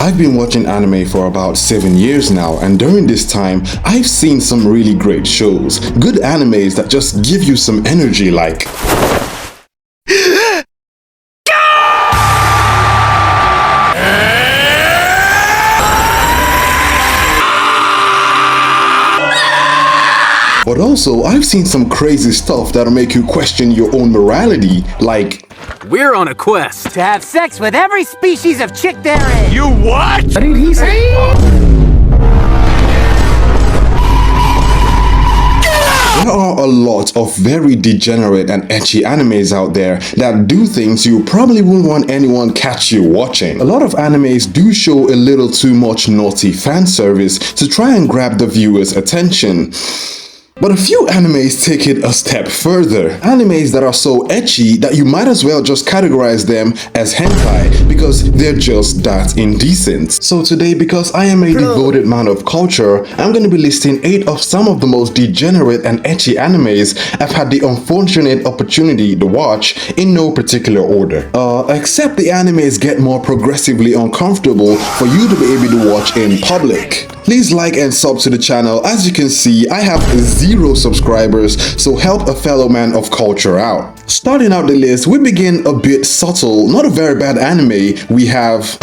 I've been watching anime for about 7 years now, and during this time, I've seen some really great shows. Good animes that just give you some energy like... But also, I've seen some crazy stuff that'll make you question your own morality, like... We're on a quest to have sex with every species of chick there is. You what? What did he say? There are a lot of very degenerate and ecchi animes out there that do things you probably wouldn't want anyone catch you watching. A lot of animes do show a little too much naughty fan service to try and grab the viewer's attention. But a few animes take it a step further. Animes that are so ecchi that you might as well just categorize them as hentai because they're just that indecent. So today, because I am a devoted man of culture, I'm going to be listing 8 of some of the most degenerate and ecchi animes I've had the unfortunate opportunity to watch in no particular order. Except the animes get more progressively uncomfortable for you to be able to watch in public. Please like and sub to the channel. As you can see, I have 0 subscribers, so help a fellow man of culture out. Starting out the list, we begin a bit subtle, not a very bad anime. We have...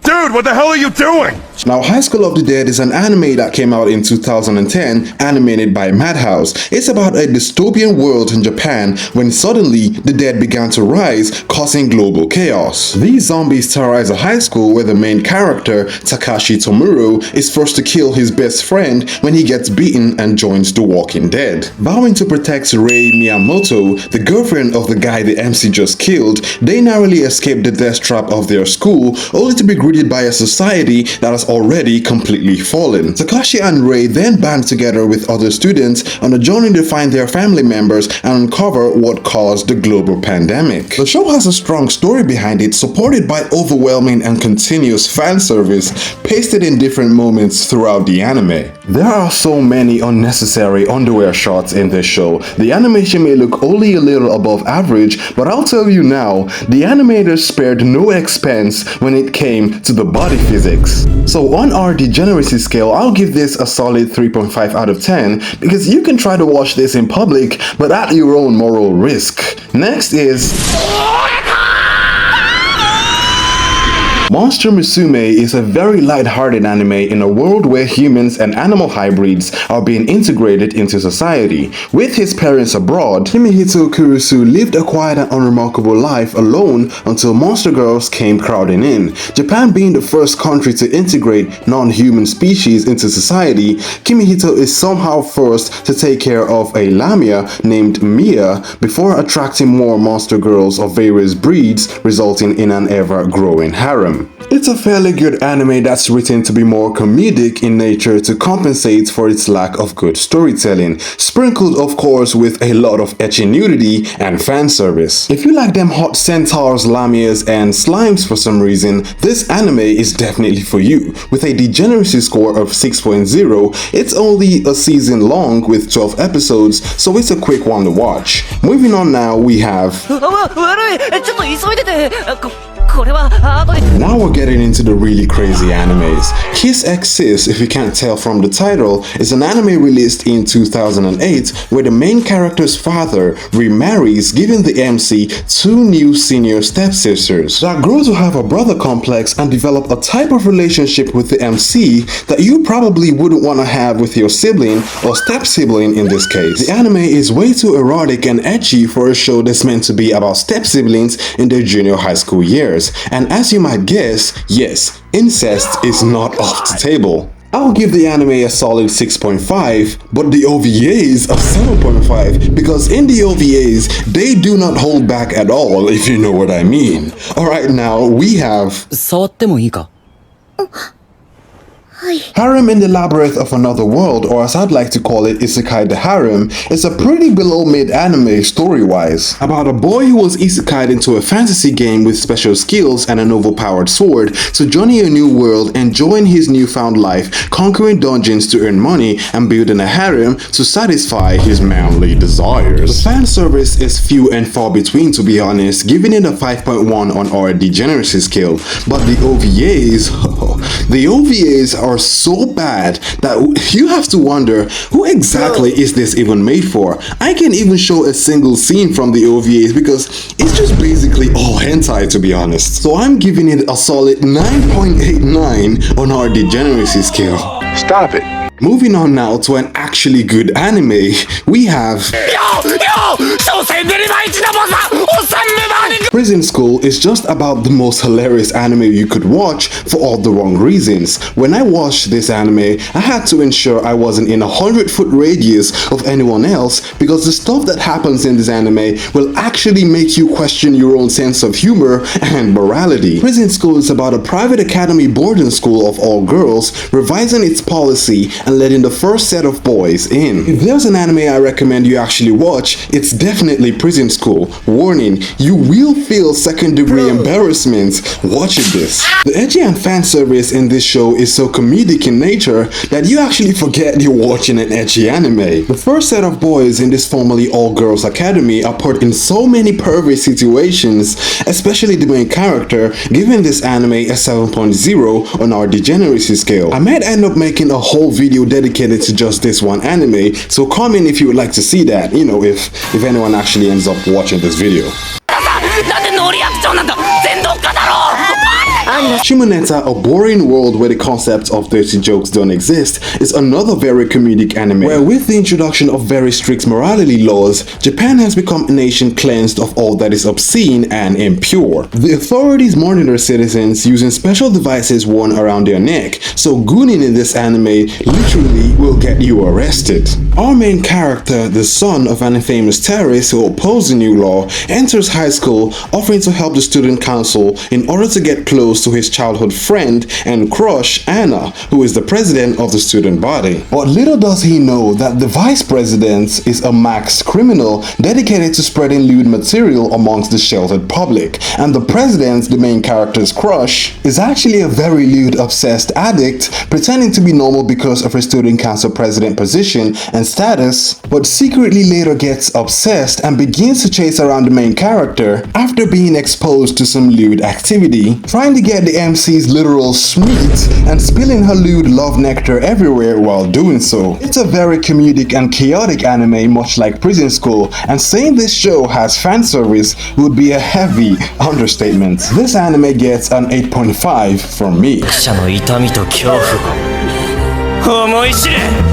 Dude, what the hell are you doing? Now, High School of the Dead is an anime that came out in 2010, animated by Madhouse. It's about a dystopian world in Japan when suddenly the dead began to rise, causing global chaos. These zombies terrorize a high school where the main character, Takashi Tomuro, is forced to kill his best friend when he gets beaten and joins the Walking Dead. Vowing to protect Rei Miyamoto, the girlfriend of the guy the MC just killed, they narrowly escape the death trap of their school, only to be greeted by a society that has already completely fallen. Takashi and Rei then band together with other students on a journey to find their family members and uncover what caused the global pandemic. The show has a strong story behind it, supported by overwhelming and continuous fan service, pasted in different moments throughout the anime. There are so many unnecessary underwear shots in this show. The animation may look only a little above average, but I'll tell you now, the animators spared no expense when it came to the body physics. So on our degeneracy scale, I'll give this a solid 3.5 out of 10 because you can try to watch this in public, but at your own moral risk. Next is... Monster Musume is a very light-hearted anime in a world where humans and animal hybrids are being integrated into society. With his parents abroad, Himehito Kurusu lived a quiet and unremarkable life alone until monster girls came crowding in. Japan being the first country to integrate non-human species into society, Kimihito is somehow forced to take care of a lamia named Mia before attracting more monster girls of various breeds, resulting in an ever-growing harem. It's a fairly good anime that's written to be more comedic in nature to compensate for its lack of good storytelling, sprinkled of course with a lot of ecchi nudity and fan service. If you like them hot centaurs, lamias, and slimes for some reason, this anime is definitely for you. With a degeneracy score of 6.0, it's only a season long with 12 episodes, so it's a quick one to watch. Moving on now, we have... Now we're getting into the really crazy animes. Kiss X Sis, if you can't tell from the title, is an anime released in 2008 where the main character's father remarries, giving the MC 2 new senior stepsisters that grow to have a brother complex and develop a type of relationship with the MC that you probably wouldn't want to have with your sibling or step-sibling in this case. The anime is way too erotic and ecchi for a show that's meant to be about step-siblings in their junior high school years. And as you might guess, yes, incest is not off the table. I'll give the anime a solid 6.5, but the OVAs are 7.5 because in the OVAs, they do not hold back at all, if you know what I mean. Alright, now we have... Harem in the Labyrinth of Another World, or as I'd like to call it, Isekai the Harem, is a pretty below mid anime story-wise. About a boy who was isekai'd into a fantasy game with special skills and an overpowered sword to journey a new world and join his newfound life, conquering dungeons to earn money and building a harem to satisfy his manly desires. The fan service is few and far between, to be honest, giving it a 5.1 on our degeneracy scale, but the OVAs are so bad that you have to wonder, who exactly is this even made for? I can't even show a single scene from the OVAs because it's just basically all hentai, to be honest. So I'm giving it a solid 9.89 on our degeneracy scale. Stop it. Moving on now to an actually good anime, we have Prison School is just about the most hilarious anime you could watch for all the wrong reasons. When I watched this anime, I had to ensure I wasn't in a 100-foot radius of anyone else because the stuff that happens in this anime will actually make you question your own sense of humor and morality. Prison School is about a private academy boarding school of all girls revising its policy and letting the first set of boys in. If there's an anime I recommend you actually watch, it's definitely Prison School. Warning, you will feel second-degree embarrassment watching this. The edgy and fan service in this show is so comedic in nature that you actually forget you're watching an edgy anime. The first set of boys in this formerly all-girls academy are put in so many pervert situations, especially the main character, giving this anime a 7.0 on our degeneracy scale. I might end up making a whole video dedicated to just this one anime, so comment if you would like to see that, you know, if anyone actually ends up watching this video. Shimoneta, a boring world where the concept of dirty jokes don't exist, is another very comedic anime where with the introduction of very strict morality laws, Japan has become a nation cleansed of all that is obscene and impure. The authorities monitor citizens using special devices worn around their neck, so gooning in this anime literally will get you arrested. Our main character, the son of an infamous terrorist who opposed the new law, enters high school offering to help the student council in order to get close to his childhood friend and crush Anna, who is the president of the student body. But little does he know that the vice president is a max criminal dedicated to spreading lewd material amongst the sheltered public, and the president, the main character's crush, is actually a very lewd obsessed addict pretending to be normal because of her student council president position and status, but secretly later gets obsessed and begins to chase around the main character after being exposed to some lewd activity, trying to get the MC's literal smeet and spilling her lewd love nectar everywhere while doing so. It's a very comedic and chaotic anime, much like Prison School, and saying this show has fan service would be a heavy understatement. This anime gets an 8.5 from me.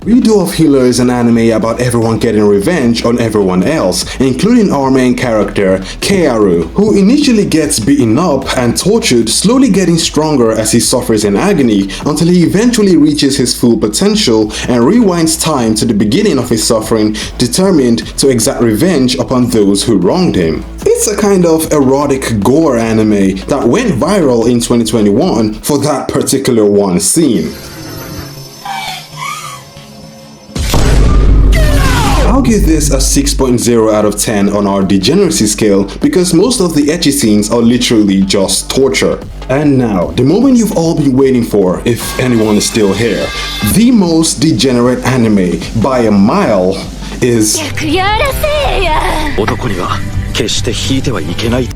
Redo of Healer is an anime about everyone getting revenge on everyone else, including our main character, Kearu, who initially gets beaten up and tortured, slowly getting stronger as he suffers in agony until he eventually reaches his full potential and rewinds time to the beginning of his suffering, determined to exact revenge upon those who wronged him. It's a kind of erotic gore anime that went viral in 2021 for that particular one scene. I'll give this a 6.0 out of 10 on our degeneracy scale because most of the ecchi scenes are literally just torture. And now, the moment you've all been waiting for, if anyone is still here, the most degenerate anime by a mile is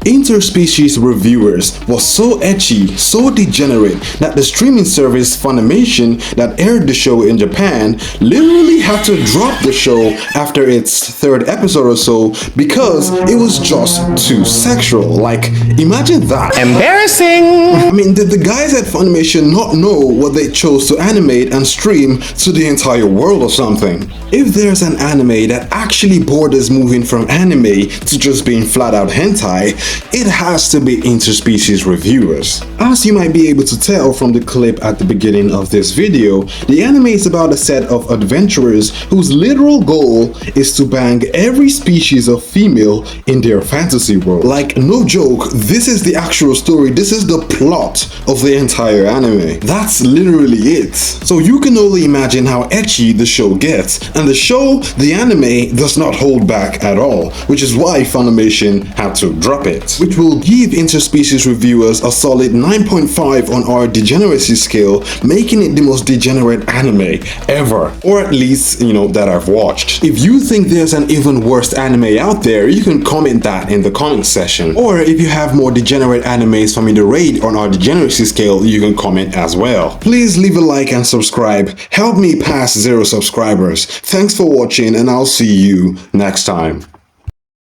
Interspecies Reviewers was so ecchi, so degenerate that the streaming service Funimation that aired the show in Japan literally had to drop the show after its third episode or so because it was just too sexual. Like, imagine that. Embarrassing! I mean, did the guys at Funimation not know what they chose to animate and stream to the entire world or something? If there's an anime that actually borders moving from anime to just being flat out hentai, it has to be Interspecies Reviewers. As you might be able to tell from the clip at the beginning of this video, the anime is about a set of adventurers whose literal goal is to bang every species of female in their fantasy world. Like, no joke, this is the actual story, this is the plot of the entire anime. That's literally it. So you can only imagine how ecchi the show gets, and the anime does not hold back at all, which is why Funimation had to drop it, which will give interspecies reviewers a solid 9.5 on our degeneracy scale, making it the most degenerate anime ever, or at least, that I've watched. If you think there's an even worse anime out there, you can comment that in the comment section, or if you have more degenerate animes for me to rate on our degeneracy scale, you can comment as well. Please leave a like and subscribe, help me pass 0 subscribers. Thanks for watching, and I'll see you next time.